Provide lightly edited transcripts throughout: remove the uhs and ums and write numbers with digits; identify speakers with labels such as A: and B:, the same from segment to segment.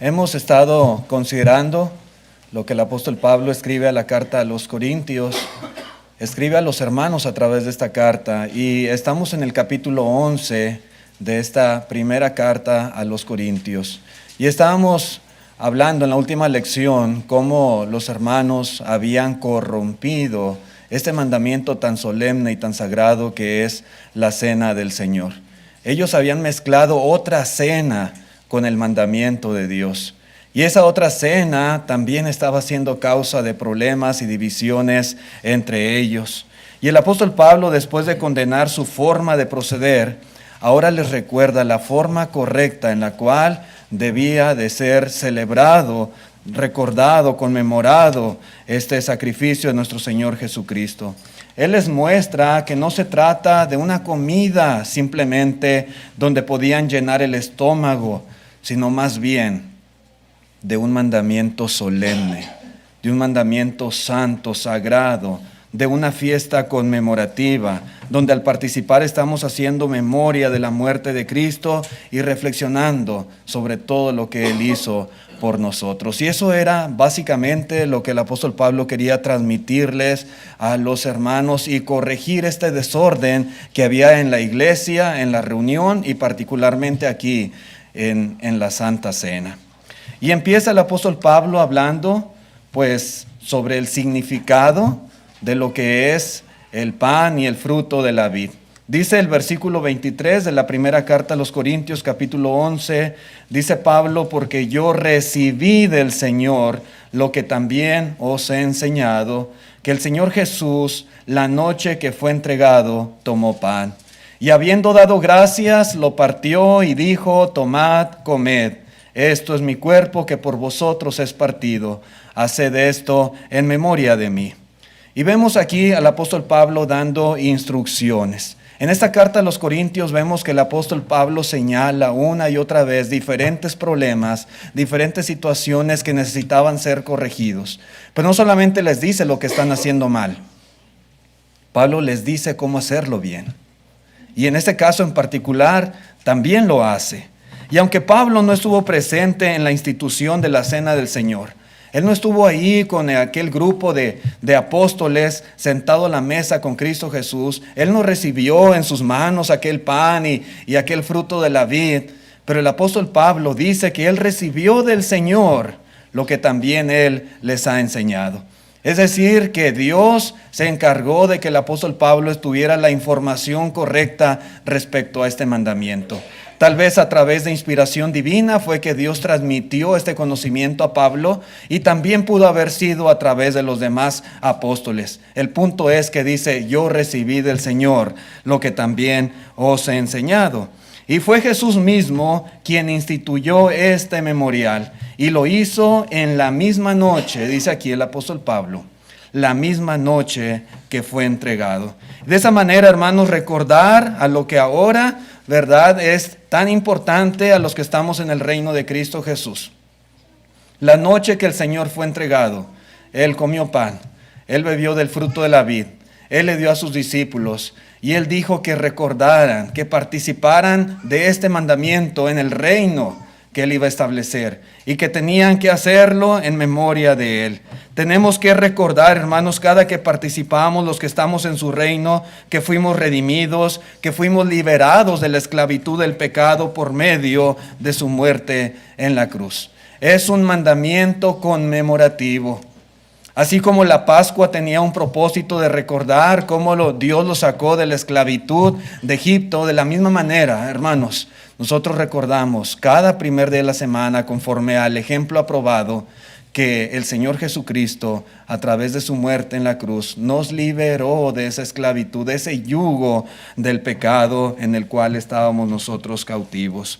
A: Hemos estado considerando lo que el apóstol Pablo escribe a la carta a los Corintios, escribe a los hermanos a través de esta carta, y estamos en el capítulo 11 de esta primera carta a los Corintios. Y estábamos hablando en la última lección cómo los hermanos habían corrompido este mandamiento tan solemne y tan sagrado que es la cena del Señor. Ellos habían mezclado otra cena con el mandamiento de Dios. Y esa otra cena también estaba siendo causa de problemas y divisiones entre ellos. Y el apóstol Pablo, después de condenar su forma de proceder, ahora les recuerda la forma correcta en la cual debía de ser celebrado, recordado, conmemorado este sacrificio de nuestro Señor Jesucristo. Él les muestra que no se trata de una comida simplemente donde podían llenar el estómago, sino más bien de un mandamiento solemne, de un mandamiento santo, sagrado, de una fiesta conmemorativa, donde al participar estamos haciendo memoria de la muerte de Cristo y reflexionando sobre todo lo que Él hizo por nosotros. Y eso era básicamente lo que el apóstol Pablo quería transmitirles a los hermanos y corregir este desorden que había en la iglesia, en la reunión y particularmente aquí en la Santa Cena. Y empieza el apóstol Pablo hablando pues sobre el significado de lo que es el pan y el fruto de la vid. Dice el versículo 23 de la primera carta a los Corintios, capítulo 11, dice Pablo: porque yo recibí del Señor lo que también os he enseñado, que el Señor Jesús, la noche que fue entregado, tomó pan. Y habiendo dado gracias, lo partió y dijo: tomad, comed, esto es mi cuerpo que por vosotros es partido. Haced esto en memoria de mí. Y vemos aquí al apóstol Pablo dando instrucciones. En esta carta a los Corintios vemos que el apóstol Pablo señala una y otra vez diferentes problemas, diferentes situaciones que necesitaban ser corregidos. Pero no solamente les dice lo que están haciendo mal, Pablo les dice cómo hacerlo bien. Y en este caso en particular también lo hace. Y aunque Pablo no estuvo presente en la institución de la Cena del Señor, él no estuvo ahí con aquel grupo de apóstoles sentado a la mesa con Cristo Jesús. Él no recibió en sus manos aquel pan y aquel fruto de la vid. Pero el apóstol Pablo dice que él recibió del Señor lo que también él les ha enseñado. Es decir, que Dios se encargó de que el apóstol Pablo tuviera la información correcta respecto a este mandamiento. Tal vez a través de inspiración divina fue que Dios transmitió este conocimiento a Pablo, y también pudo haber sido a través de los demás apóstoles. El punto es que dice: yo recibí del Señor lo que también os he enseñado. Y fue Jesús mismo quien instituyó este memorial, y lo hizo en la misma noche, dice aquí el apóstol Pablo, la misma noche que fue entregado. De esa manera, hermanos, recordar a lo que ahora, ¿verdad?, es tan importante a los que estamos en el reino de Cristo Jesús. La noche que el Señor fue entregado, Él comió pan, Él bebió del fruto de la vid, Él le dio a sus discípulos, y Él dijo que recordaran, que participaran de este mandamiento en el reino que Él iba a establecer, y que tenían que hacerlo en memoria de Él. Tenemos que recordar, hermanos, cada que participamos, los que estamos en su reino, que fuimos redimidos, que fuimos liberados de la esclavitud del pecado por medio de su muerte en la cruz. Es un mandamiento conmemorativo. Así como la Pascua tenía un propósito de recordar cómo Dios lo sacó de la esclavitud de Egipto, de la misma manera, hermanos, nosotros recordamos cada primer día de la semana, conforme al ejemplo aprobado, que el Señor Jesucristo, a través de su muerte en la cruz, nos liberó de esa esclavitud, de ese yugo del pecado en el cual estábamos nosotros cautivos.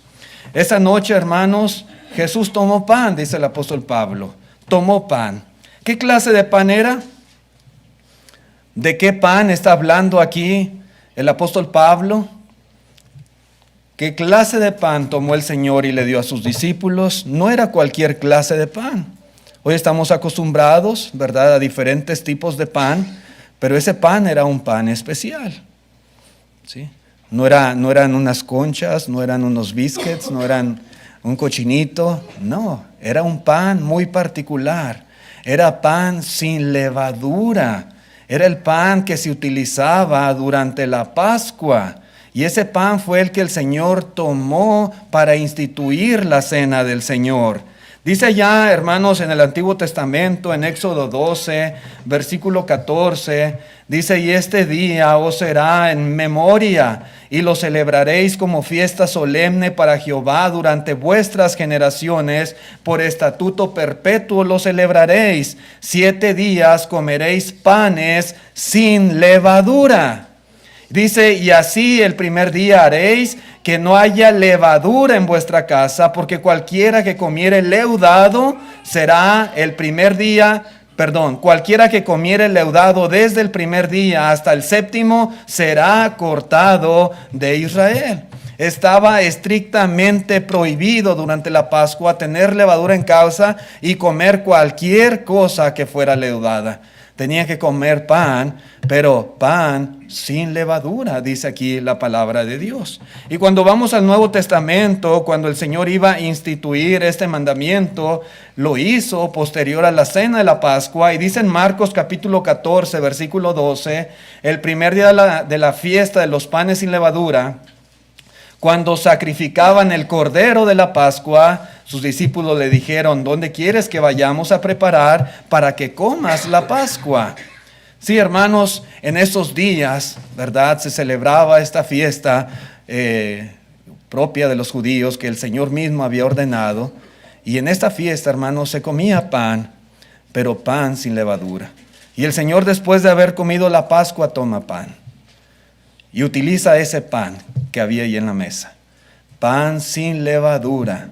A: Esa noche, hermanos, Jesús tomó pan, dice el apóstol Pablo, tomó pan. ¿Qué clase de pan era? ¿De qué pan está hablando aquí el apóstol Pablo? ¿Qué clase de pan tomó el Señor y le dio a sus discípulos? No era cualquier clase de pan. Hoy estamos acostumbrados, ¿verdad?, a diferentes tipos de pan, pero ese pan era un pan especial, ¿sí? No eran unas conchas, no eran unos biscuits, no eran un cochinito. No, era un pan muy particular. Era pan sin levadura. Era el pan que se utilizaba durante la Pascua. Y ese pan fue el que el Señor tomó para instituir la cena del Señor. Dice ya, hermanos, en el Antiguo Testamento, en Éxodo 12, versículo 14, dice: y este día os será en memoria, y lo celebraréis como fiesta solemne para Jehová durante vuestras generaciones, por estatuto perpetuo lo celebraréis. 7 días comeréis panes sin levadura. Dice: y así el primer día haréis que no haya levadura en vuestra casa, porque cualquiera que comiere leudado será el primer día, cualquiera que comiere leudado desde el primer día hasta el 7º será cortado de Israel. Estaba estrictamente prohibido durante la Pascua tener levadura en casa y comer cualquier cosa que fuera leudada. Tenía que comer pan, pero pan sin levadura, dice aquí la palabra de Dios. Y cuando vamos al Nuevo Testamento, cuando el Señor iba a instituir este mandamiento, lo hizo posterior a la cena de la Pascua. Y dice en Marcos capítulo 14, versículo 12, el primer día de la fiesta de los panes sin levadura, cuando sacrificaban el cordero de la Pascua, sus discípulos le dijeron: ¿dónde quieres que vayamos a preparar para que comas la Pascua? Sí, hermanos, en esos días, ¿verdad?, se celebraba esta fiesta propia de los judíos que el Señor mismo había ordenado. Y en esta fiesta, hermanos, se comía pan, pero pan sin levadura. Y el Señor, después de haber comido la Pascua, toma pan y utiliza ese pan que había ahí en la mesa, pan sin levadura,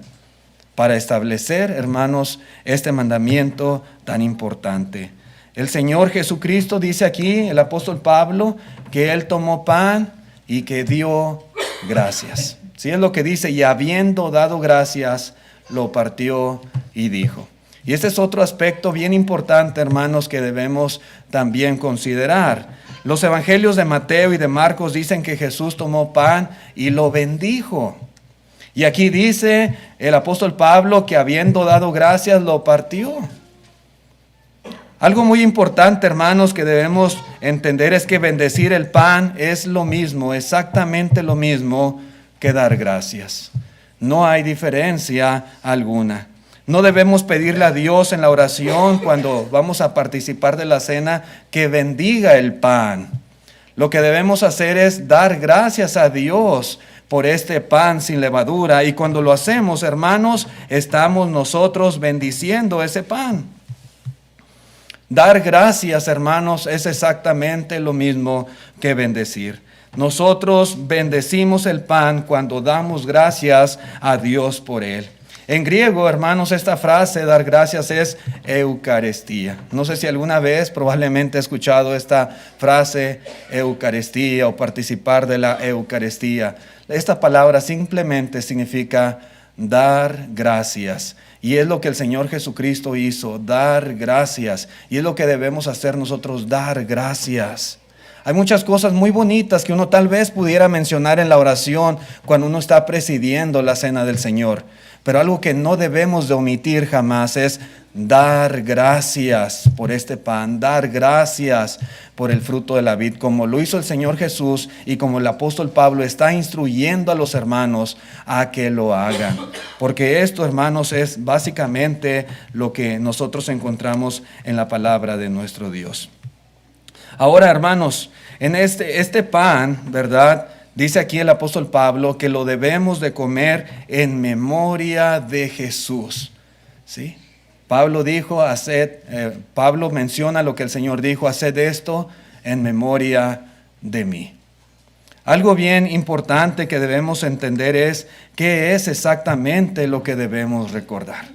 A: para establecer, hermanos, este mandamiento tan importante. El Señor Jesucristo dice aquí, el apóstol Pablo, que Él tomó pan y que dio gracias. Sí, es lo que dice: y habiendo dado gracias, lo partió y dijo. Y este es otro aspecto bien importante, hermanos, que debemos también considerar. Los evangelios de Mateo y de Marcos dicen que Jesús tomó pan y lo bendijo. Y aquí dice el apóstol Pablo que habiendo dado gracias, lo partió. Algo muy importante, hermanos, que debemos entender es que bendecir el pan es lo mismo, exactamente lo mismo que dar gracias. No hay diferencia alguna. No debemos pedirle a Dios en la oración cuando vamos a participar de la cena que bendiga el pan. Lo que debemos hacer es dar gracias a Dios por este pan sin levadura. Y cuando lo hacemos, hermanos, estamos nosotros bendiciendo ese pan. Dar gracias, hermanos, es exactamente lo mismo que bendecir. Nosotros bendecimos el pan cuando damos gracias a Dios por él. En griego, hermanos, esta frase, dar gracias, es Eucaristía. No sé si alguna vez probablemente he escuchado esta frase, Eucaristía, o participar de la Eucaristía. Esta palabra simplemente significa dar gracias. Y es lo que el Señor Jesucristo hizo, dar gracias. Y es lo que debemos hacer nosotros, dar gracias. Hay muchas cosas muy bonitas que uno tal vez pudiera mencionar en la oración cuando uno está presidiendo la cena del Señor. Pero algo que no debemos de omitir jamás es dar gracias por este pan, dar gracias por el fruto de la vid, como lo hizo el Señor Jesús y como el apóstol Pablo está instruyendo a los hermanos a que lo hagan. Porque esto, hermanos, es básicamente lo que nosotros encontramos en la palabra de nuestro Dios. Ahora, hermanos, en este pan, ¿verdad?, dice aquí el apóstol Pablo que lo debemos de comer en memoria de Jesús. ¿Sí? Pablo menciona lo que el Señor dijo: haced esto en memoria de mí. Algo bien importante que debemos entender es qué es exactamente lo que debemos recordar.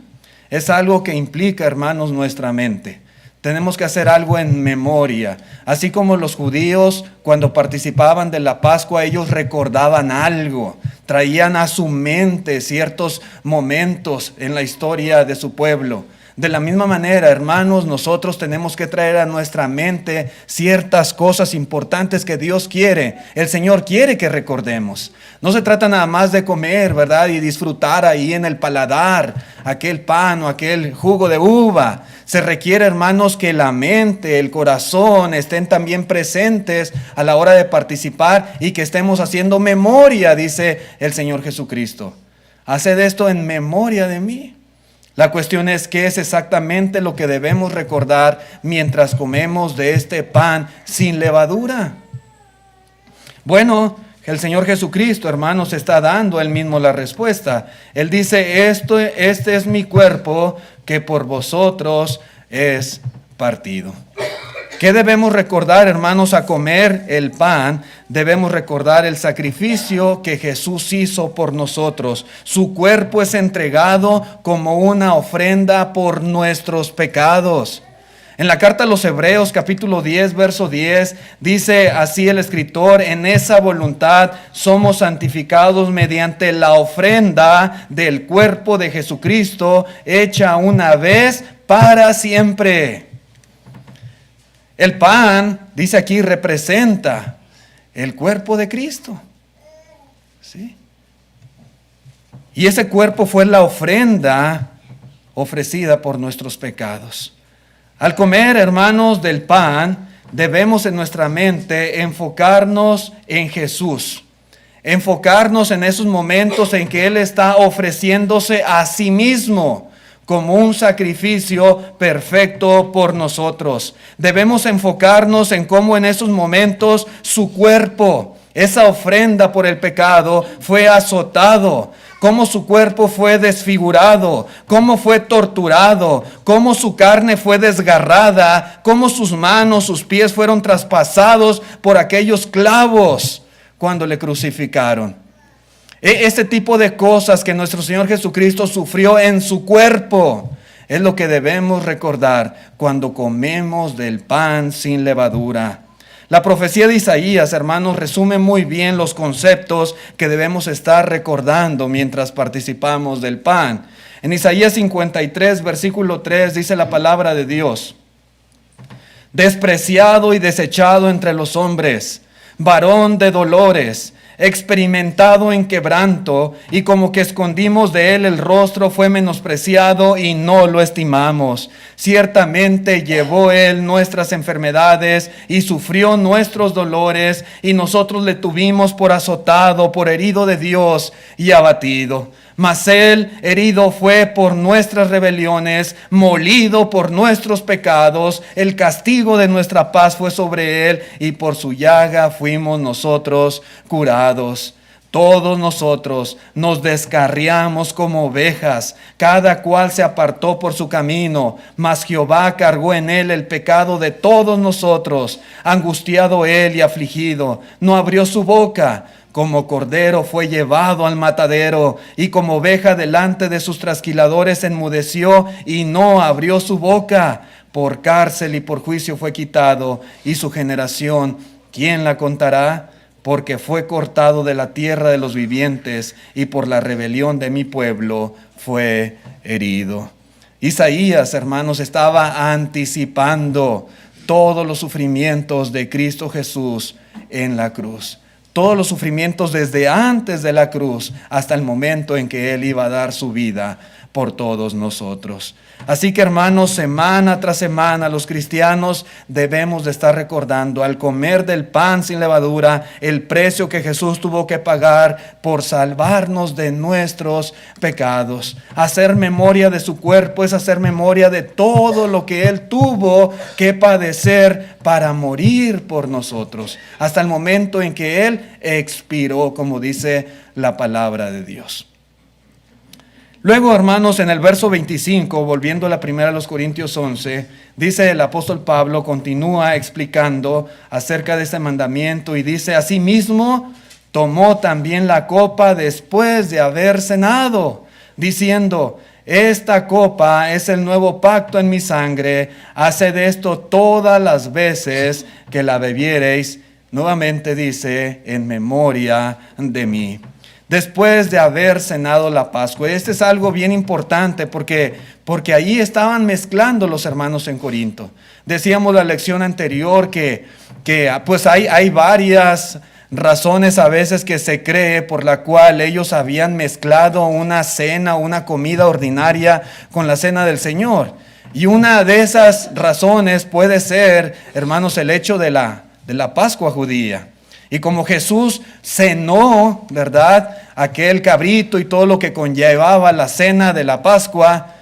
A: Es algo que implica, hermanos, nuestra mente. Tenemos que hacer algo en memoria. Así como los judíos, cuando participaban de la Pascua, ellos recordaban algo. Traían a su mente ciertos momentos en la historia de su pueblo. De la misma manera, hermanos, nosotros tenemos que traer a nuestra mente ciertas cosas importantes que Dios quiere. El Señor quiere que recordemos. No se trata nada más de comer, ¿verdad? Y disfrutar ahí en el paladar aquel pan o aquel jugo de uva. Se requiere, hermanos, que la mente, el corazón estén también presentes a la hora de participar y que estemos haciendo memoria, dice el Señor Jesucristo. Haced esto en memoria de mí. La cuestión es qué es exactamente lo que debemos recordar mientras comemos de este pan sin levadura. Bueno, el Señor Jesucristo, hermanos, está dando él mismo la respuesta. Él dice, este es mi cuerpo que por vosotros es partido. ¿Qué debemos recordar, hermanos, a comer el pan? Debemos recordar el sacrificio que Jesús hizo por nosotros. Su cuerpo es entregado como una ofrenda por nuestros pecados. En la carta a los Hebreos, capítulo 10, verso 10, dice así el escritor, en esa voluntad somos santificados mediante la ofrenda del cuerpo de Jesucristo, hecha una vez para siempre. El pan, dice aquí, representa el cuerpo de Cristo. ¿Sí? Y ese cuerpo fue la ofrenda ofrecida por nuestros pecados. Al comer, hermanos, del pan, debemos en nuestra mente enfocarnos en Jesús. Enfocarnos en esos momentos en que Él está ofreciéndose a sí mismo como un sacrificio perfecto por nosotros. Debemos enfocarnos en cómo en esos momentos su cuerpo, esa ofrenda por el pecado, fue azotado, cómo su cuerpo fue desfigurado, cómo fue torturado, cómo su carne fue desgarrada, cómo sus manos, sus pies fueron traspasados por aquellos clavos cuando le crucificaron. Este tipo de cosas que nuestro Señor Jesucristo sufrió en su cuerpo es lo que debemos recordar cuando comemos del pan sin levadura. La profecía de Isaías, hermanos, resume muy bien los conceptos que debemos estar recordando mientras participamos del pan. En Isaías 53, versículo 3, dice la palabra de Dios: despreciado y desechado entre los hombres, varón de dolores, experimentado en quebranto, y como que escondimos de él el rostro, fue menospreciado y no lo estimamos. Ciertamente llevó él nuestras enfermedades y sufrió nuestros dolores, y nosotros le tuvimos por azotado, por herido de Dios y abatido. Mas él herido fue por nuestras rebeliones, molido por nuestros pecados. El castigo de nuestra paz fue sobre él, y por su llaga fuimos nosotros curados. Todos nosotros nos descarriamos como ovejas, cada cual se apartó por su camino, mas Jehová cargó en él el pecado de todos nosotros. Angustiado él y afligido, no abrió su boca. Como cordero fue llevado al matadero, y como oveja delante de sus trasquiladores enmudeció y no abrió su boca. Por cárcel y por juicio fue quitado, y su generación, ¿quién la contará? Porque fue cortado de la tierra de los vivientes, y por la rebelión de mi pueblo fue herido. Isaías, hermanos, estaba anticipando todos los sufrimientos de Cristo Jesús en la cruz. Todos los sufrimientos desde antes de la cruz hasta el momento en que Él iba a dar su vida por todos nosotros. Así que, hermanos, semana tras semana los cristianos debemos de estar recordando al comer del pan sin levadura el precio que Jesús tuvo que pagar por salvarnos de nuestros pecados. Hacer memoria de su cuerpo es hacer memoria de todo lo que Él tuvo que padecer para morir por nosotros, hasta el momento en que Él expiró, como dice la palabra de Dios. Luego, hermanos, en el verso 25, volviendo a la primera de los Corintios 11, dice el apóstol Pablo, continúa explicando acerca de este mandamiento y dice: asimismo, tomó también la copa después de haber cenado, diciendo: esta copa es el nuevo pacto en mi sangre, haced esto todas las veces que la bebiereis. Nuevamente dice: en memoria de mí. después de haber cenado la Pascua. Este es algo bien importante porque ahí estaban mezclando los hermanos en Corinto. Decíamos la lección anterior que pues hay varias razones a veces que se cree por la cual ellos habían mezclado una cena, una comida ordinaria con la cena del Señor. Y una de esas razones puede ser, hermanos, el hecho de la Pascua judía. Y como Jesús cenó, ¿verdad?, aquel cabrito y todo lo que conllevaba la cena de la Pascua,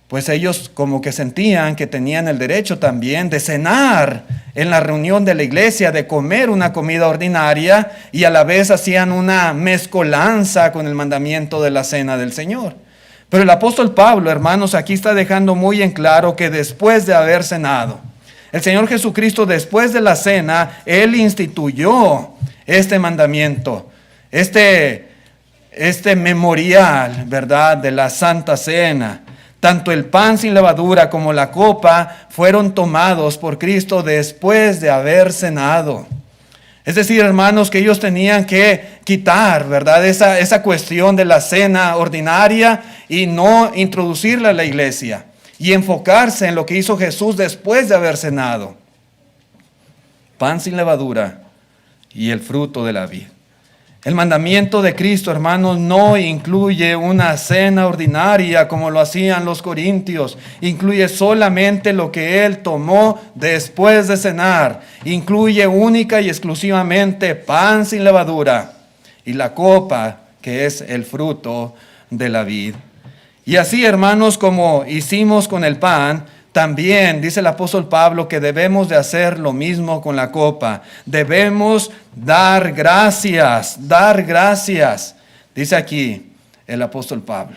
A: pues ellos como que sentían que tenían el derecho también de cenar en la reunión de la iglesia, de comer una comida ordinaria, y a la vez hacían una mezcolanza con el mandamiento de la cena del Señor. Pero el apóstol Pablo, hermanos, aquí está dejando muy en claro que después de haber cenado, el Señor Jesucristo, después de la cena, Él instituyó este mandamiento, este memorial, ¿verdad?, de la Santa Cena. Tanto el pan sin levadura como la copa fueron tomados por Cristo después de haber cenado. Es decir, hermanos, que ellos tenían que quitar, ¿verdad?, esa cuestión de la cena ordinaria y no introducirla a la iglesia y enfocarse en lo que hizo Jesús después de haber cenado. Pan sin levadura y el fruto de la vid. El mandamiento de Cristo, hermanos, no incluye una cena ordinaria como lo hacían los corintios. Incluye solamente lo que Él tomó después de cenar. Incluye única y exclusivamente pan sin levadura y la copa, que es el fruto de la vid. Y así, hermanos, como hicimos con el pan, también dice el apóstol Pablo que debemos de hacer lo mismo con la copa. Debemos dar gracias, dice aquí el apóstol Pablo.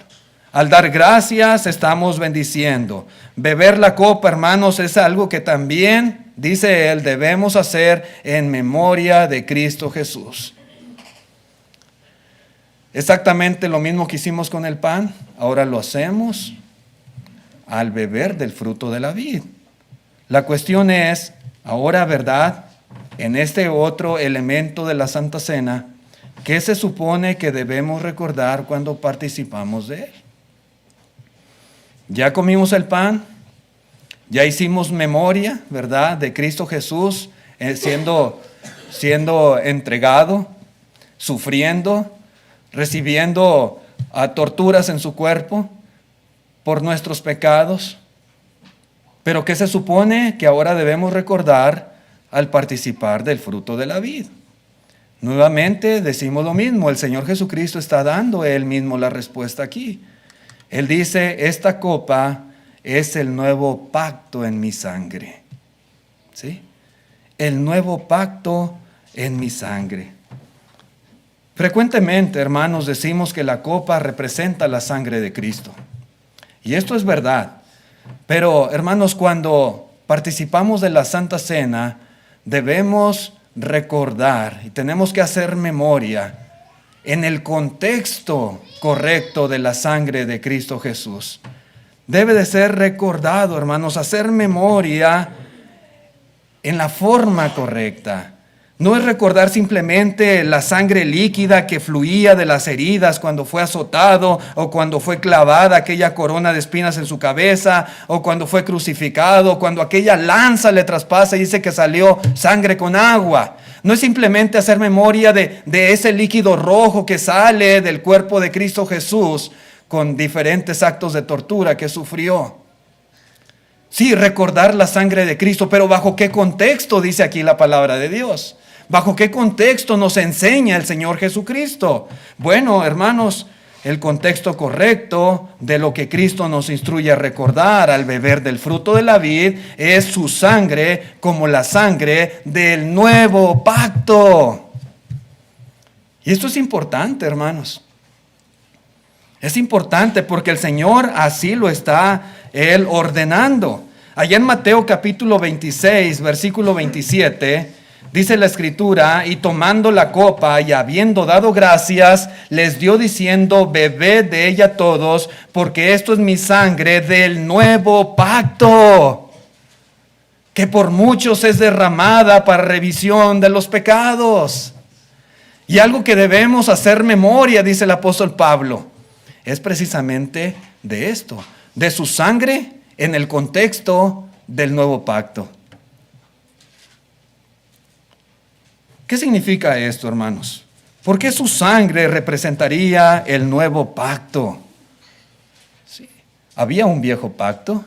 A: Al dar gracias estamos bendiciendo. Beber la copa, hermanos, es algo que también, dice él, debemos hacer en memoria de Cristo Jesús. Exactamente lo mismo que hicimos con el pan, ahora lo hacemos al beber del fruto de la vid. La cuestión es, ahora, ¿verdad?, en este otro elemento de la Santa Cena, ¿qué se supone que debemos recordar cuando participamos de él? Ya comimos el pan, ya hicimos memoria, ¿verdad?, de Cristo Jesús siendo entregado, sufriendo, recibiendo torturas en su cuerpo por nuestros pecados. Pero ¿qué se supone que ahora debemos recordar al participar del fruto de la vid? Nuevamente decimos lo mismo, el Señor Jesucristo está dando Él mismo la respuesta aquí. Él dice, esta copa es el nuevo pacto en mi sangre. ¿Sí? El nuevo pacto en mi sangre. Frecuentemente, hermanos, decimos que la copa representa la sangre de Cristo. Y esto es verdad. Pero, hermanos, cuando participamos de la Santa Cena, debemos recordar y tenemos que hacer memoria en el contexto correcto de la sangre de Cristo Jesús. Debe de ser recordado, hermanos, hacer memoria en la forma correcta. No es recordar simplemente la sangre líquida que fluía de las heridas cuando fue azotado, o cuando fue clavada aquella corona de espinas en su cabeza, o cuando fue crucificado, cuando aquella lanza le traspasa y dice que salió sangre con agua. No es simplemente hacer memoria de ese líquido rojo que sale del cuerpo de Cristo Jesús con diferentes actos de tortura que sufrió. Sí, recordar la sangre de Cristo, pero ¿bajo qué contexto dice aquí la palabra de Dios? ¿Bajo qué contexto nos enseña el Señor Jesucristo? Bueno, hermanos, el contexto correcto de lo que Cristo nos instruye a recordar al beber del fruto de la vid es su sangre como la sangre del nuevo pacto. Y esto es importante, hermanos. Es importante porque el Señor así lo está Él ordenando. Allá en Mateo capítulo 26, versículo 27, dice la Escritura, y tomando la copa y habiendo dado gracias, les dio diciendo, bebed de ella todos, porque esto es mi sangre del nuevo pacto, que por muchos es derramada para remisión de los pecados. Y algo que debemos hacer memoria, dice el apóstol Pablo, es precisamente de esto, de su sangre en el contexto del nuevo pacto. ¿Qué significa esto, hermanos? ¿Por qué su sangre representaría el nuevo pacto? Sí, había un viejo pacto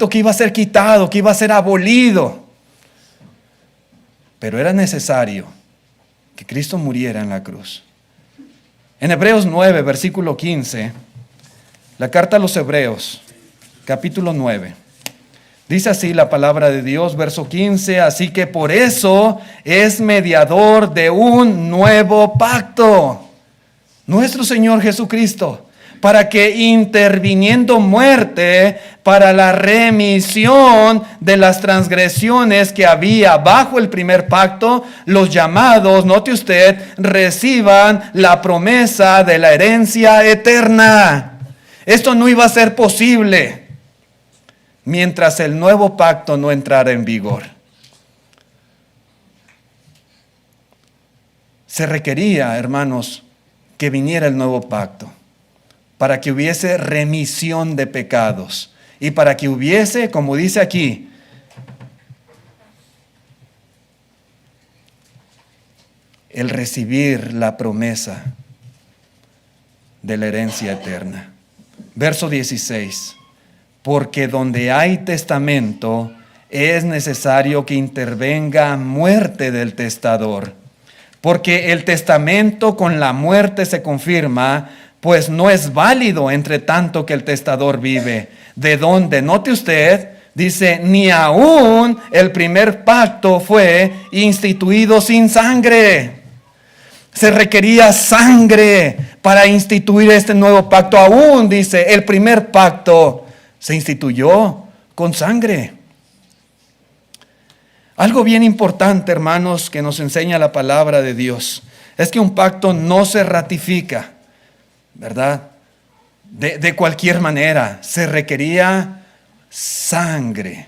A: que iba a ser quitado, que iba a ser abolido. Pero era necesario que Cristo muriera en la cruz. En Hebreos 9, versículo 15, la carta a los Hebreos, capítulo 9. Dice así la palabra de Dios, verso 15, así que por eso es mediador de un nuevo pacto, nuestro Señor Jesucristo, para que interviniendo muerte para la remisión de las transgresiones que había bajo el primer pacto, los llamados, note usted, reciban la promesa de la herencia eterna. Esto no iba a ser posible mientras el nuevo pacto no entrara en vigor. Se requería, hermanos, que viniera el nuevo pacto para que hubiese remisión de pecados y para que hubiese, como dice aquí, el recibir la promesa de la herencia eterna. Verso 16. Porque donde hay testamento es necesario que intervenga muerte del testador. Porque el testamento con la muerte se confirma, pues no es válido entre tanto que el testador vive. De donde, note usted, dice, ni aún el primer pacto fue instituido sin sangre. Se requería sangre para instituir este nuevo pacto. Aún, dice, el primer pacto se instituyó con sangre. Algo bien importante, hermanos, que nos enseña la palabra de Dios, es que un pacto no se ratifica, ¿verdad? De cualquier manera. Se requería sangre.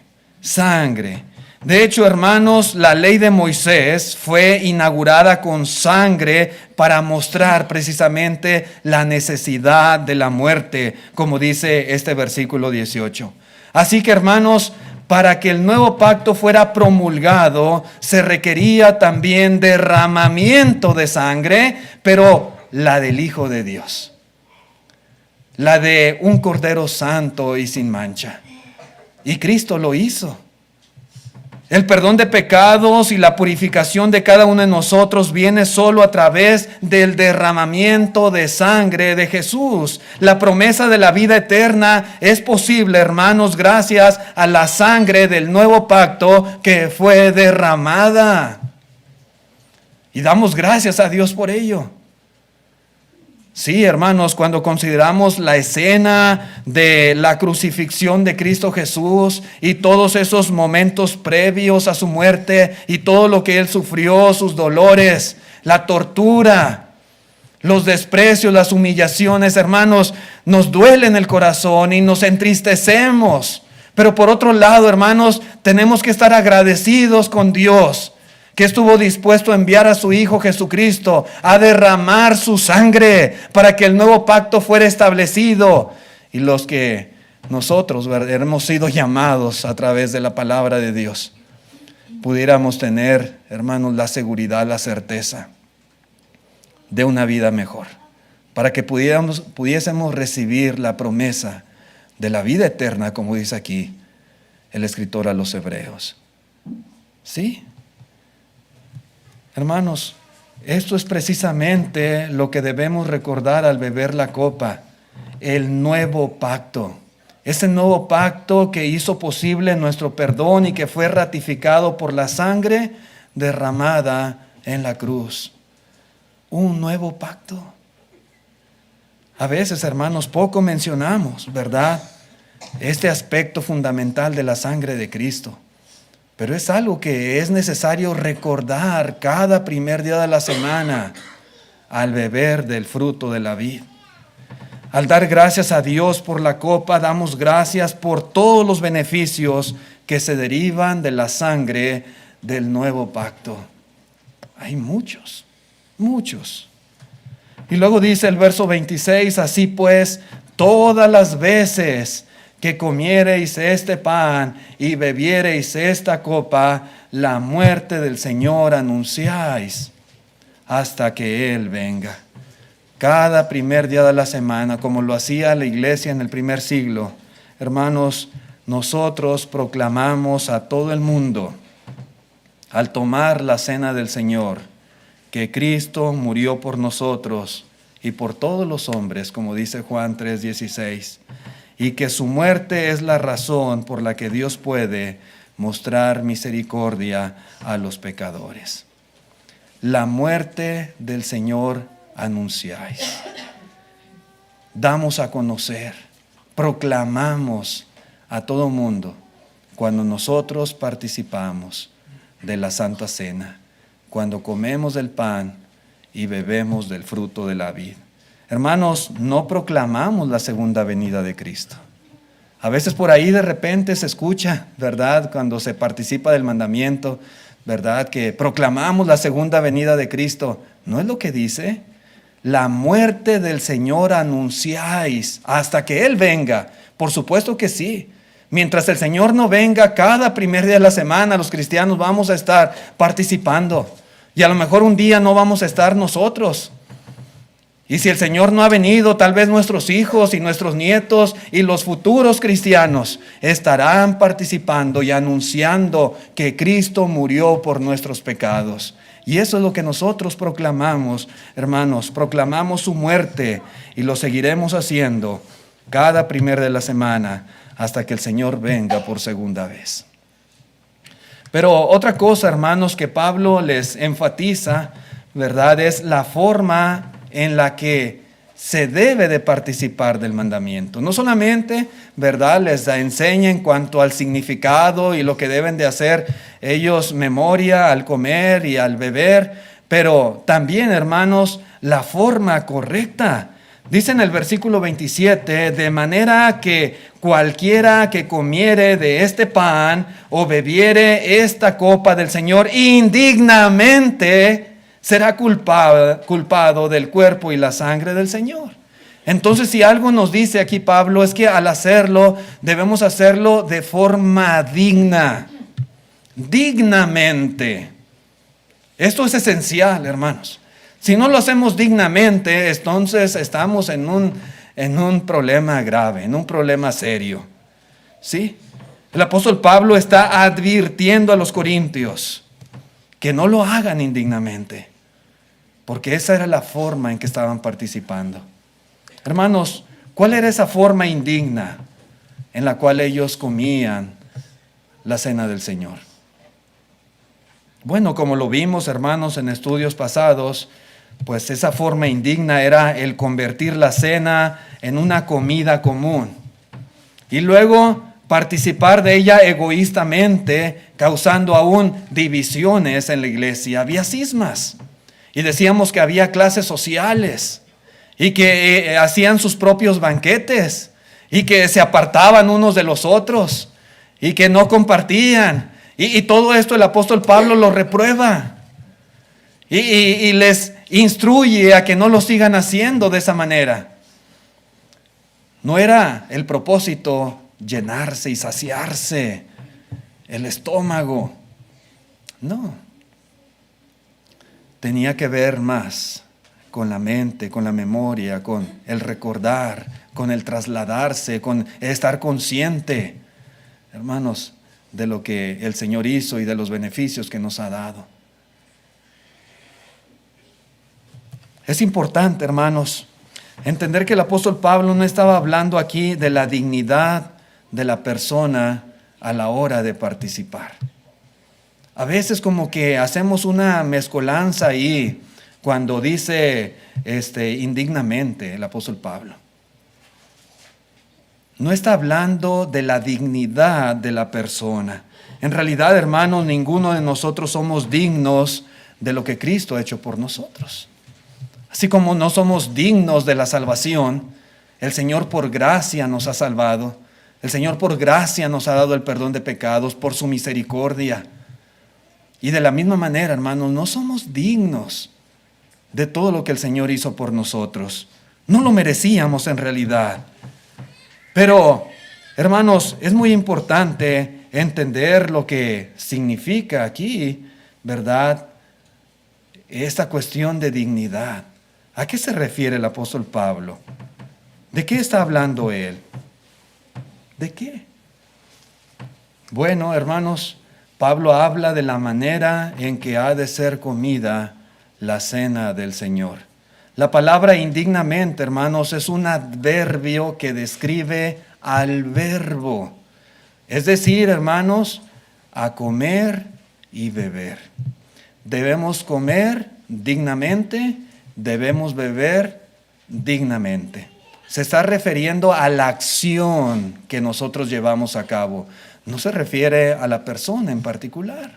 A: De hecho, hermanos, la ley de Moisés fue inaugurada con sangre para mostrar precisamente la necesidad de la muerte, como dice este versículo 18. Así que, hermanos, para que el nuevo pacto fuera promulgado, se requería también derramamiento de sangre, pero la del Hijo de Dios, la de un Cordero santo y sin mancha. Y Cristo lo hizo. El perdón de pecados y la purificación de cada uno de nosotros viene solo a través del derramamiento de sangre de Jesús. La promesa de la vida eterna es posible, hermanos, gracias a la sangre del nuevo pacto que fue derramada. Y damos gracias a Dios por ello. Sí, hermanos, cuando consideramos la escena de la crucifixión de Cristo Jesús y todos esos momentos previos a su muerte y todo lo que Él sufrió, sus dolores, la tortura, los desprecios, las humillaciones, hermanos, nos duele en el corazón y nos entristecemos. Pero por otro lado, hermanos, tenemos que estar agradecidos con Dios, que estuvo dispuesto a enviar a su Hijo Jesucristo a derramar su sangre para que el nuevo pacto fuera establecido. Y los que nosotros hemos sido llamados a través de la palabra de Dios, pudiéramos tener, hermanos, la seguridad, la certeza de una vida mejor, para que pudiésemos recibir la promesa de la vida eterna, como dice aquí el escritor a los Hebreos. ¿Sí? Hermanos, esto es precisamente lo que debemos recordar al beber la copa, el nuevo pacto. Ese nuevo pacto que hizo posible nuestro perdón y que fue ratificado por la sangre derramada en la cruz. Un nuevo pacto. A veces, hermanos, poco mencionamos, ¿verdad?, este aspecto fundamental de la sangre de Cristo. Pero es algo que es necesario recordar cada primer día de la semana al beber del fruto de la vid. Al dar gracias a Dios por la copa, damos gracias por todos los beneficios que se derivan de la sangre del nuevo pacto. Hay muchos. Muchos. Y luego dice el verso 26, así pues, todas las veces que comiereis este pan y bebiereis esta copa, la muerte del Señor anunciáis hasta que Él venga. Cada primer día de la semana, como lo hacía la iglesia en el primer siglo, hermanos, nosotros proclamamos a todo el mundo, al tomar la cena del Señor, que Cristo murió por nosotros y por todos los hombres, como dice Juan 3:16, y que su muerte es la razón por la que Dios puede mostrar misericordia a los pecadores. La muerte del Señor anunciáis. Damos a conocer, proclamamos a todo mundo cuando nosotros participamos de la Santa Cena, cuando comemos del pan y bebemos del fruto de la vid. Hermanos, no proclamamos la segunda venida de Cristo. A veces por ahí de repente se escucha, ¿verdad? Cuando se participa del mandamiento, ¿verdad? Que proclamamos la segunda venida de Cristo. ¿No es lo que dice? La muerte del Señor anunciáis hasta que Él venga. Por supuesto que sí. Mientras el Señor no venga, cada primer día de la semana los cristianos vamos a estar participando. Y a lo mejor un día no vamos a estar nosotros. Y si el Señor no ha venido, tal vez nuestros hijos y nuestros nietos y los futuros cristianos estarán participando y anunciando que Cristo murió por nuestros pecados. Y eso es lo que nosotros proclamamos, hermanos. Proclamamos su muerte y lo seguiremos haciendo cada primer de la semana hasta que el Señor venga por segunda vez. Pero otra cosa, hermanos, que Pablo les enfatiza, ¿verdad? Es la forma en la que se debe de participar del mandamiento. No solamente, ¿verdad?, les enseña en cuanto al significado y lo que deben de hacer ellos memoria al comer y al beber, pero también, hermanos, la forma correcta. Dice en el versículo 27, de manera que cualquiera que comiere de este pan o bebiere esta copa del Señor indignamente, será culpado del cuerpo y la sangre del Señor. Entonces, si algo nos dice aquí Pablo, es que al hacerlo, debemos hacerlo de forma digna, dignamente. Esto es esencial, hermanos. Si no lo hacemos dignamente, entonces estamos en un problema grave, en un problema serio. ¿Sí? El apóstol Pablo está advirtiendo a los corintios que no lo hagan indignamente, porque esa era la forma en que estaban participando. Hermanos, ¿cuál era esa forma indigna en la cual ellos comían la cena del Señor? Bueno, como lo vimos, hermanos, en estudios pasados, pues esa forma indigna era el convertir la cena en una comida común y luego participar de ella egoístamente, causando aún divisiones en la iglesia. Había cismas. Y decíamos que había clases sociales y que hacían sus propios banquetes y que se apartaban unos de los otros y que no compartían. Y todo esto el apóstol Pablo lo reprueba y les instruye a que no lo sigan haciendo de esa manera. No era el propósito llenarse y saciarse el estómago. No. Tenía que ver más con la mente, con la memoria, con el recordar, con el trasladarse, con estar consciente, hermanos, de lo que el Señor hizo y de los beneficios que nos ha dado. Es importante, hermanos, entender que el apóstol Pablo no estaba hablando aquí de la dignidad de la persona a la hora de participar. A veces como que hacemos una mezcolanza ahí cuando dice indignamente el apóstol Pablo. No está hablando de la dignidad de la persona. En realidad, hermanos, ninguno de nosotros somos dignos de lo que Cristo ha hecho por nosotros. Así como no somos dignos de la salvación, el Señor por gracia nos ha salvado. El Señor por gracia nos ha dado el perdón de pecados por su misericordia. Y de la misma manera, hermanos, no somos dignos de todo lo que el Señor hizo por nosotros. No lo merecíamos en realidad. Pero, hermanos, es muy importante entender lo que significa aquí, ¿verdad? Esta cuestión de dignidad. ¿A qué se refiere el apóstol Pablo? ¿De qué está hablando él? ¿De qué? Bueno, hermanos, Pablo habla de la manera en que ha de ser comida la cena del Señor. La palabra indignamente, hermanos, es un adverbio que describe al verbo. Es decir, hermanos, a comer y beber. Debemos comer dignamente, debemos beber dignamente. Se está refiriendo a la acción que nosotros llevamos a cabo. No se refiere a la persona en particular.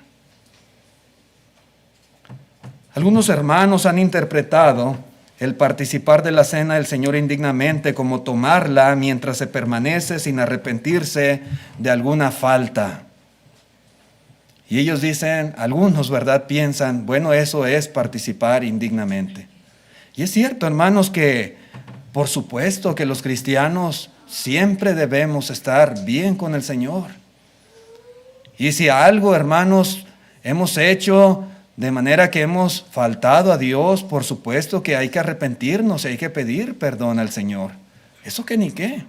A: Algunos hermanos han interpretado el participar de la cena del Señor indignamente como tomarla mientras se permanece sin arrepentirse de alguna falta. Y ellos dicen, algunos, ¿verdad?, piensan, bueno, eso es participar indignamente. Y es cierto, hermanos, que por supuesto que los cristianos siempre debemos estar bien con el Señor. Y si algo, hermanos, hemos hecho de manera que hemos faltado a Dios, por supuesto que hay que arrepentirnos y hay que pedir perdón al Señor. Eso que ni qué.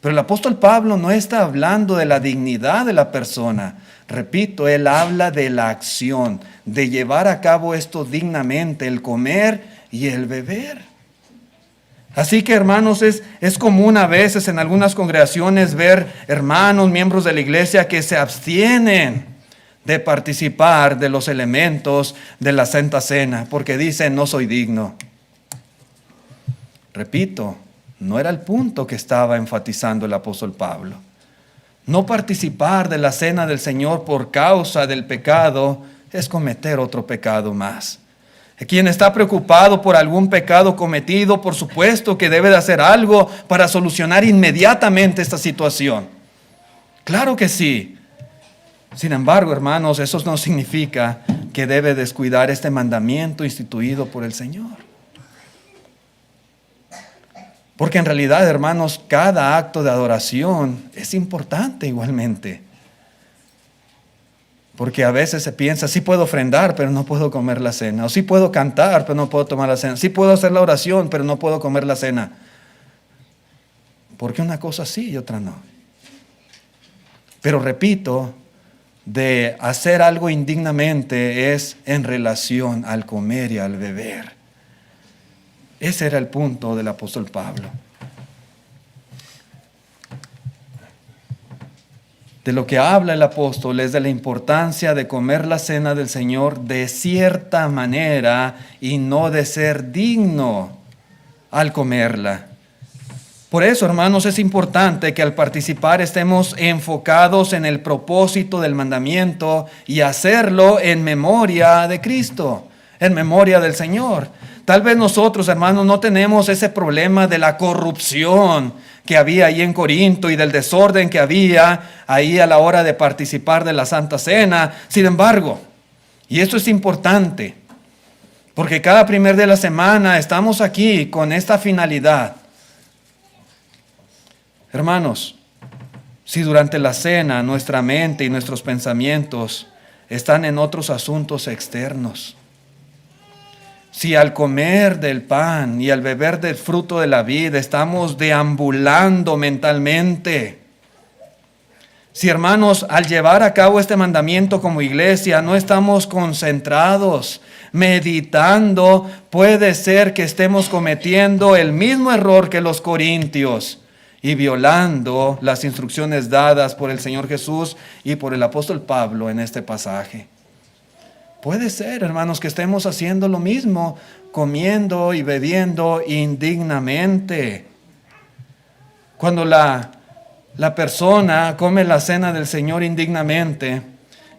A: Pero el apóstol Pablo no está hablando de la dignidad de la persona. Repito, él habla de la acción, de llevar a cabo esto dignamente, el comer y el beber. Así que, hermanos, es común a veces en algunas congregaciones ver hermanos, miembros de la iglesia que se abstienen de participar de los elementos de la Santa Cena, porque dicen, no soy digno. Repito, no era el punto que estaba enfatizando el apóstol Pablo. No participar de la cena del Señor por causa del pecado es cometer otro pecado más. Quien está preocupado por algún pecado cometido, por supuesto que debe de hacer algo para solucionar inmediatamente esta situación. Claro que sí. Sin embargo, hermanos, eso no significa que debe descuidar este mandamiento instituido por el Señor. Porque en realidad, hermanos, cada acto de adoración es importante igualmente. Porque a veces se piensa, sí puedo ofrendar, pero no puedo comer la cena. O sí puedo cantar, pero no puedo tomar la cena. Sí puedo hacer la oración, pero no puedo comer la cena. Porque una cosa sí y otra no. Pero repito, de hacer algo indignamente es en relación al comer y al beber. Ese era el punto del apóstol Pablo. De lo que habla el apóstol es de la importancia de comer la cena del Señor de cierta manera y no de ser digno al comerla. Por eso, hermanos, es importante que al participar estemos enfocados en el propósito del mandamiento y hacerlo en memoria de Cristo, en memoria del Señor. Tal vez nosotros, hermanos, no tenemos ese problema de la corrupción que había ahí en Corinto y del desorden que había ahí a la hora de participar de la Santa Cena. Sin embargo, y esto es importante, porque cada primer día de la semana estamos aquí con esta finalidad. Hermanos, si durante la cena nuestra mente y nuestros pensamientos están en otros asuntos externos, si al comer del pan y al beber del fruto de la vida estamos deambulando mentalmente, si, hermanos, al llevar a cabo este mandamiento como iglesia no estamos concentrados, meditando, puede ser que estemos cometiendo el mismo error que los corintios y violando las instrucciones dadas por el Señor Jesús y por el apóstol Pablo en este pasaje. Puede ser, hermanos, que estemos haciendo lo mismo, comiendo y bebiendo indignamente. Cuando la persona come la cena del Señor indignamente,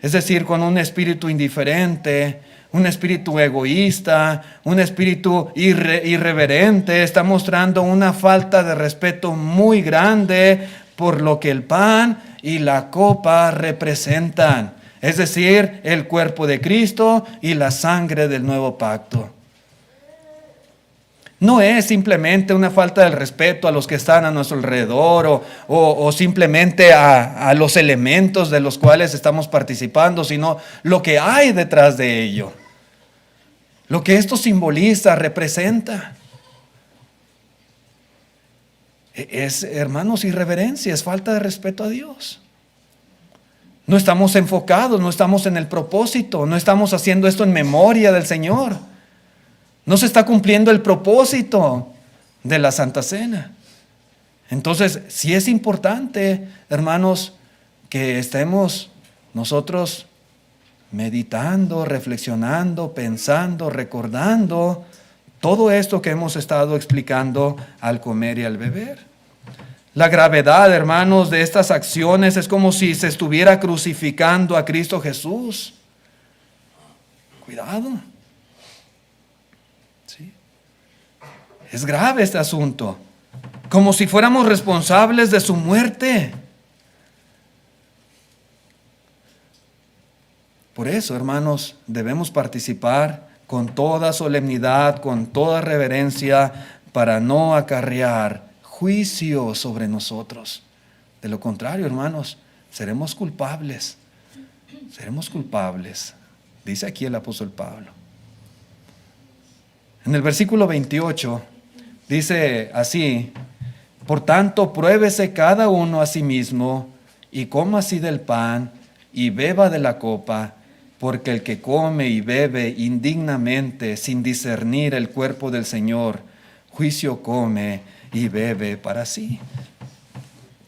A: es decir, con un espíritu indiferente, un espíritu egoísta, un espíritu irreverente, está mostrando una falta de respeto muy grande por lo que el pan y la copa representan. Es decir, el cuerpo de Cristo y la sangre del nuevo pacto. No es simplemente una falta de respeto a los que están a nuestro alrededor o simplemente a los elementos de los cuales estamos participando, sino lo que hay detrás de ello. Lo que esto simboliza, representa. Es, hermanos, irreverencia, es falta de respeto a Dios. No estamos enfocados, no estamos en el propósito, no estamos haciendo esto en memoria del Señor. No se está cumpliendo el propósito de la Santa Cena. Entonces, sí es importante, hermanos, que estemos nosotros meditando, reflexionando, pensando, recordando todo esto que hemos estado explicando al comer y al beber. La gravedad, hermanos, de estas acciones es como si se estuviera crucificando a Cristo Jesús. Cuidado. ¿Sí? Es grave este asunto. Como si fuéramos responsables de su muerte. Por eso, hermanos, debemos participar con toda solemnidad, con toda reverencia, para no acarrear juicio sobre nosotros. De lo contrario, hermanos, seremos culpables. Seremos culpables, dice aquí el apóstol Pablo. En el versículo 28 dice así: por tanto, pruébese cada uno a sí mismo y coma así del pan y beba de la copa, porque el que come y bebe indignamente sin discernir el cuerpo del Señor, juicio come y bebe para sí.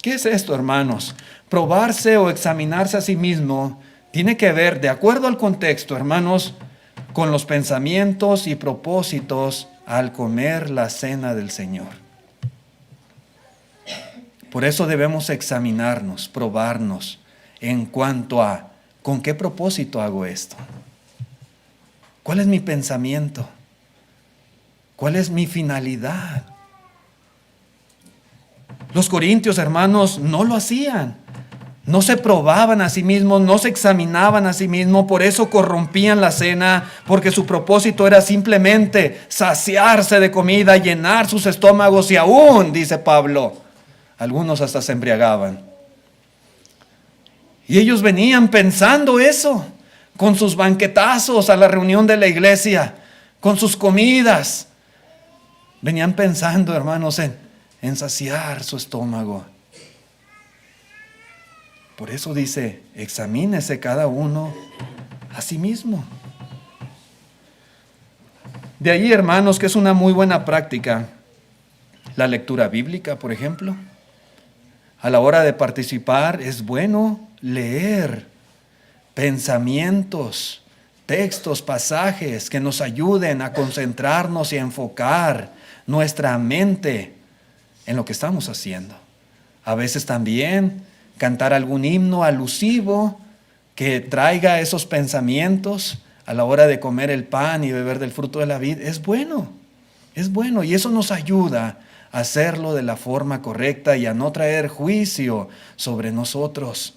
A: ¿Qué es esto, hermanos? Probarse o examinarse a sí mismo tiene que ver, de acuerdo al contexto, hermanos, con los pensamientos y propósitos al comer la cena del Señor. Por eso debemos examinarnos, probarnos en cuanto a ¿con qué propósito hago esto? ¿Cuál es mi pensamiento? ¿Cuál es mi finalidad? Los corintios, hermanos, no lo hacían. No se probaban a sí mismos, no se examinaban a sí mismos, por eso corrompían la cena, porque su propósito era simplemente saciarse de comida, llenar sus estómagos y aún, dice Pablo, algunos hasta se embriagaban. Y ellos venían pensando eso, con sus banquetazos a la reunión de la iglesia, con sus comidas. Venían pensando, hermanos, en saciar su estómago. Por eso dice, examínese cada uno a sí mismo. De ahí, hermanos, que es una muy buena práctica la lectura bíblica, por ejemplo. A la hora de participar es bueno leer pensamientos, textos, pasajes que nos ayuden a concentrarnos y a enfocar nuestra mente en lo que estamos haciendo. A veces también cantar algún himno alusivo que traiga esos pensamientos a la hora de comer el pan y beber del fruto de la vid es bueno y eso nos ayuda a hacerlo de la forma correcta y a no traer juicio sobre nosotros.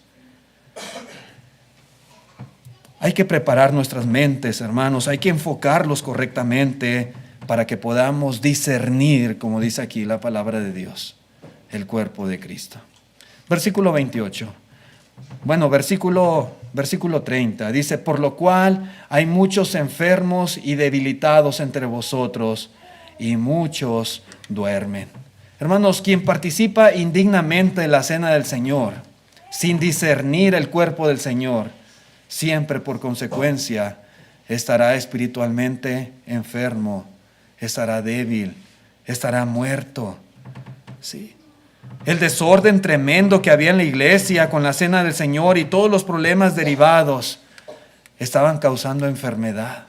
A: Hay que preparar nuestras mentes, hermanos, hay que enfocarlos correctamente para que podamos discernir, como dice aquí la palabra de Dios, el cuerpo de Cristo. Versículo 28. Bueno, versículo 30. Dice, por lo cual hay muchos enfermos y debilitados entre vosotros, y muchos duermen. Hermanos, quien participa indignamente en la cena del Señor, sin discernir el cuerpo del Señor, siempre por consecuencia estará espiritualmente enfermo, estará débil, estará muerto. ¿Sí? El desorden tremendo que había en la iglesia con la cena del Señor y todos los problemas derivados estaban causando enfermedad,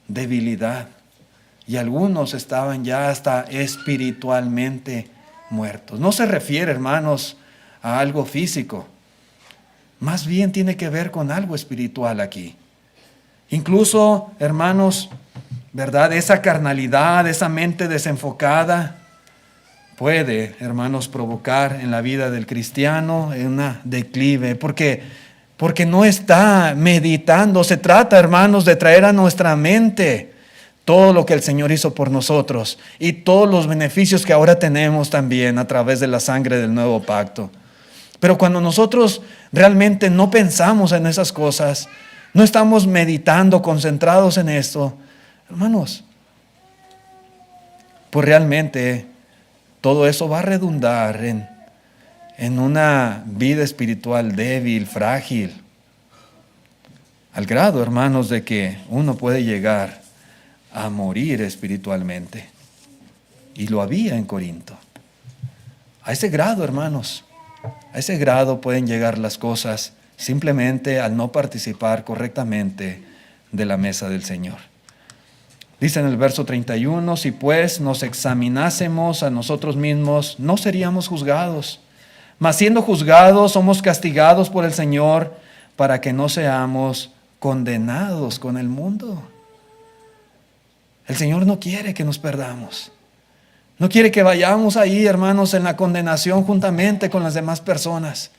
A: debilidad, y algunos estaban ya hasta espiritualmente muertos. No se refiere, hermanos, a algo físico, más bien tiene que ver con algo espiritual aquí. Incluso, hermanos, ¿verdad? Esa carnalidad, esa mente desenfocada puede, hermanos, provocar en la vida del cristiano una declive, porque no está meditando. Se trata, hermanos, de traer a nuestra mente todo lo que el Señor hizo por nosotros y todos los beneficios que ahora tenemos también a través de la sangre del nuevo pacto. Pero cuando nosotros realmente no pensamos en esas cosas, no estamos meditando, concentrados en esto, hermanos, pues realmente todo eso va a redundar en una vida espiritual débil, frágil, al grado, hermanos, de que uno puede llegar a morir espiritualmente. Y lo había en Corinto. A ese grado, hermanos, a ese grado pueden llegar las cosas simplemente al no participar correctamente de la mesa del Señor. Dice en el verso 31, si pues nos examinásemos a nosotros mismos, no seríamos juzgados. Mas siendo juzgados, somos castigados por el Señor para que no seamos condenados con el mundo. El Señor no quiere que nos perdamos. No quiere que vayamos ahí, hermanos, en la condenación juntamente con las demás personas.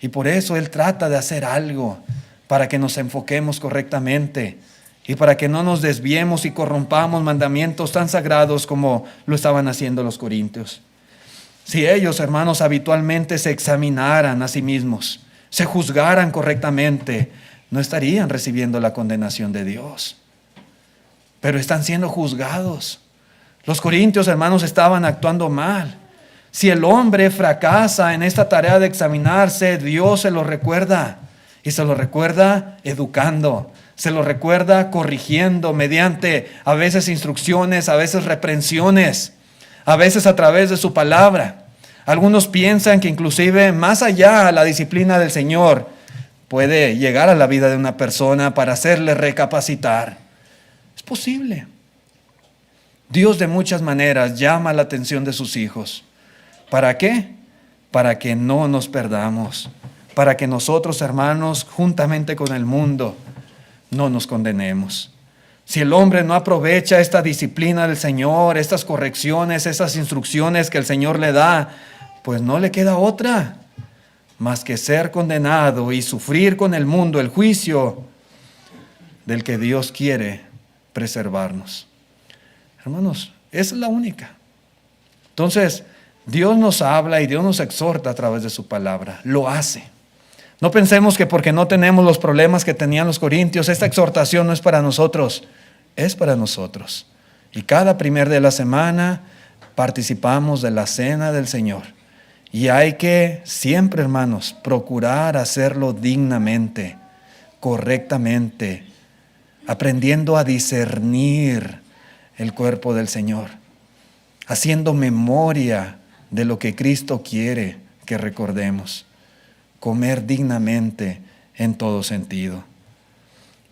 A: Y por eso Él trata de hacer algo para que nos enfoquemos correctamente y para que no nos desviemos y corrompamos mandamientos tan sagrados como lo estaban haciendo los corintios. Si ellos, hermanos, habitualmente se examinaran a sí mismos, se juzgaran correctamente, no estarían recibiendo la condenación de Dios. Pero están siendo juzgados. Los corintios, hermanos, estaban actuando mal. Si el hombre fracasa en esta tarea de examinarse, Dios se lo recuerda. Y se lo recuerda educando. Se lo recuerda corrigiendo mediante a veces instrucciones, a veces reprensiones, a veces a través de su palabra. Algunos piensan que inclusive más allá la disciplina del Señor puede llegar a la vida de una persona para hacerle recapacitar. Es posible. Dios de muchas maneras llama la atención de sus hijos. ¿Para qué? Para que no nos perdamos. Para que nosotros, hermanos, juntamente con el mundo, no nos condenemos. Si el hombre no aprovecha esta disciplina del Señor, estas correcciones, estas instrucciones que el Señor le da, pues no le queda otra más que ser condenado y sufrir con el mundo el juicio del que Dios quiere preservarnos. Hermanos, esa es la única. Entonces, Dios nos habla y Dios nos exhorta a través de su palabra. Lo hace. No pensemos que porque no tenemos los problemas que tenían los corintios, esta exhortación no es para nosotros, es para nosotros. Y cada primer de la semana participamos de la cena del Señor. Y hay que siempre, hermanos, procurar hacerlo dignamente, correctamente, aprendiendo a discernir el cuerpo del Señor, haciendo memoria de lo que Cristo quiere que recordemos, comer dignamente en todo sentido.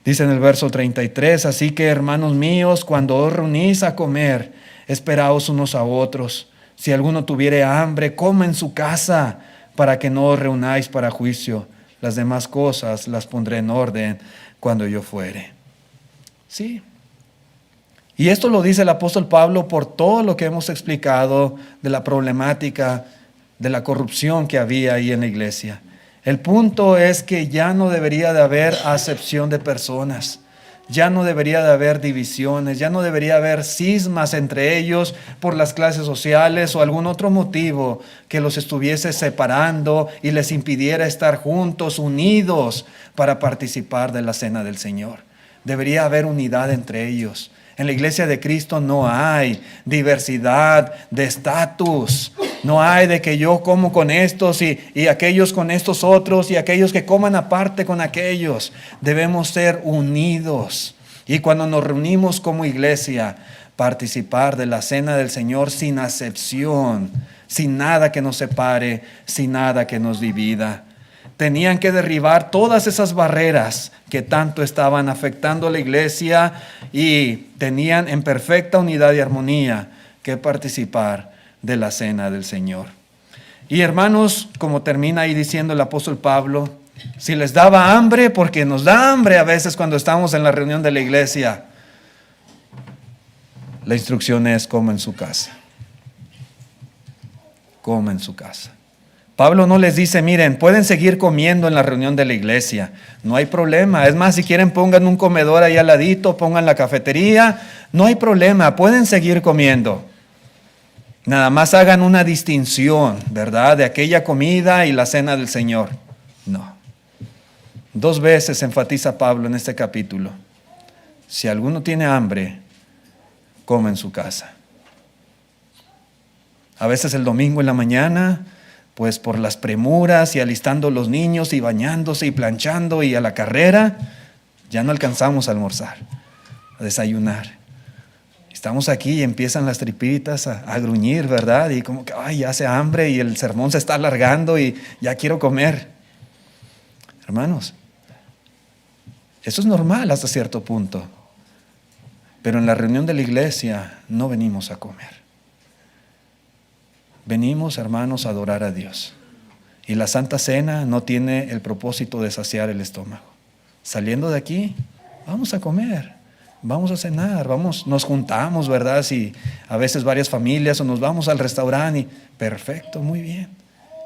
A: Dice en el verso 33, así que hermanos míos, cuando os reunís a comer, esperaos unos a otros. Si alguno tuviere hambre, coma en su casa, para que no os reunáis para juicio. Las demás cosas las pondré en orden cuando yo fuere. Sí. Y esto lo dice el apóstol Pablo por todo lo que hemos explicado de la problemática de la corrupción que había ahí en la iglesia. El punto es que ya no debería de haber acepción de personas, ya no debería de haber divisiones, ya no debería haber cismas entre ellos por las clases sociales o algún otro motivo que los estuviese separando y les impidiera estar juntos, unidos para participar de la cena del Señor. Debería haber unidad entre ellos. En la iglesia de Cristo no hay diversidad de estatus. No hay de que yo como con estos y aquellos con estos otros y aquellos que coman aparte con aquellos. Debemos ser unidos. Y cuando nos reunimos como iglesia, participar de la cena del Señor sin acepción, sin nada que nos separe, sin nada que nos divida. Tenían que derribar todas esas barreras que tanto estaban afectando a la iglesia y tenían en perfecta unidad y armonía que participar de la cena del Señor. Y hermanos, como termina ahí diciendo el apóstol Pablo, si les daba hambre, porque nos da hambre a veces cuando estamos en la reunión de la iglesia, la instrucción es coma en su casa. Coma en su casa. Pablo no les dice, miren, pueden seguir comiendo en la reunión de la iglesia, no hay problema. Es más, si quieren pongan un comedor ahí al ladito, pongan la cafetería, No hay problema, pueden seguir comiendo. Nada más hagan una distinción, ¿verdad? De aquella comida y la cena del Señor. No. 2 veces enfatiza Pablo en este capítulo. Si alguno tiene hambre, come en su casa. A veces el domingo en la mañana, pues por las premuras y alistando los niños y bañándose y planchando y a la carrera, ya no alcanzamos a almorzar, a desayunar. Estamos aquí y empiezan las tripitas a gruñir, ¿verdad? Y como que, ay, ya hace hambre y el sermón se está alargando y ya quiero comer. Hermanos, eso es normal hasta cierto punto. Pero en la reunión de la iglesia no venimos a comer. Venimos, hermanos, a adorar a Dios. Y la Santa Cena no tiene el propósito de saciar el estómago. Saliendo de aquí, vamos a comer, vamos a cenar, nos juntamos, ¿verdad? Si a veces varias familias o nos vamos al restaurante y perfecto, muy bien.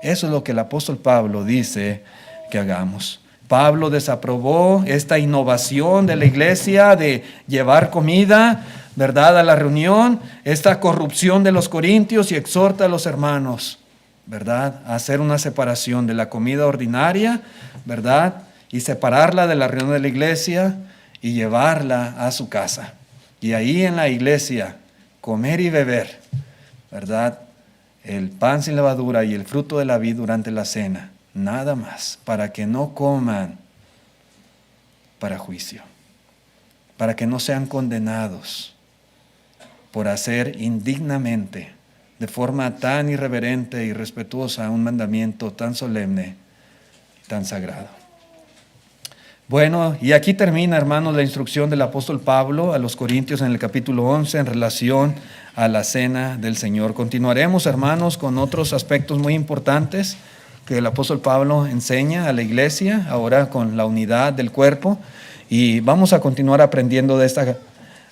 A: Eso es lo que el apóstol Pablo dice que hagamos. Pablo desaprobó esta innovación de la iglesia de llevar comida, ¿verdad?, a la reunión, esta corrupción de los corintios, y exhorta a los hermanos, ¿verdad?, a hacer una separación de la comida ordinaria, ¿verdad?, y separarla de la reunión de la iglesia y llevarla a su casa. Y ahí en la iglesia, comer y beber, ¿verdad?, el pan sin levadura y el fruto de la vid durante la cena. Nada más, para que no coman para juicio, para que no sean condenados por hacer indignamente, de forma tan irreverente y respetuosa, un mandamiento tan solemne y tan sagrado. Bueno, y aquí termina, hermanos, la instrucción del apóstol Pablo a los Corintios en el capítulo 11 en relación a la cena del Señor. Continuaremos, hermanos, con otros aspectos muy importantes que el apóstol Pablo enseña a la iglesia, ahora con la unidad del cuerpo, y vamos a continuar aprendiendo de esta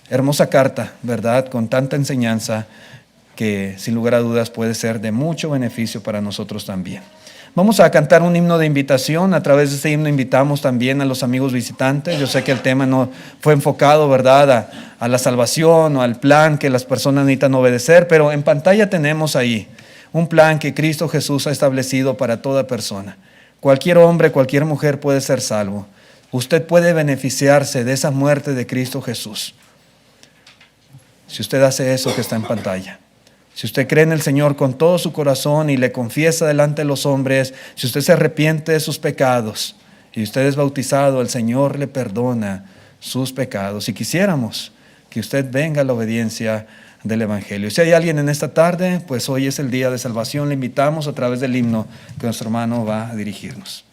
A: hermosa carta, ¿verdad?, con tanta enseñanza que sin lugar a dudas puede ser de mucho beneficio para nosotros también. Vamos a cantar un himno de invitación. A través de este himno invitamos también a los amigos visitantes. Yo sé que el tema no fue enfocado, ¿verdad?, a la salvación o al plan que las personas necesitan obedecer, pero en pantalla tenemos ahí un plan que Cristo Jesús ha establecido para toda persona. Cualquier hombre, cualquier mujer puede ser salvo. Usted puede beneficiarse de esa muerte de Cristo Jesús si usted hace eso que está en pantalla. Si usted cree en el Señor con todo su corazón y le confiesa delante de los hombres, si usted se arrepiente de sus pecados y usted es bautizado, el Señor le perdona sus pecados. Si quisiéramos que usted venga a la obediencia del Evangelio. Si hay alguien en esta tarde, pues hoy es el día de salvación. Le invitamos a través del himno que nuestro hermano va a dirigirnos.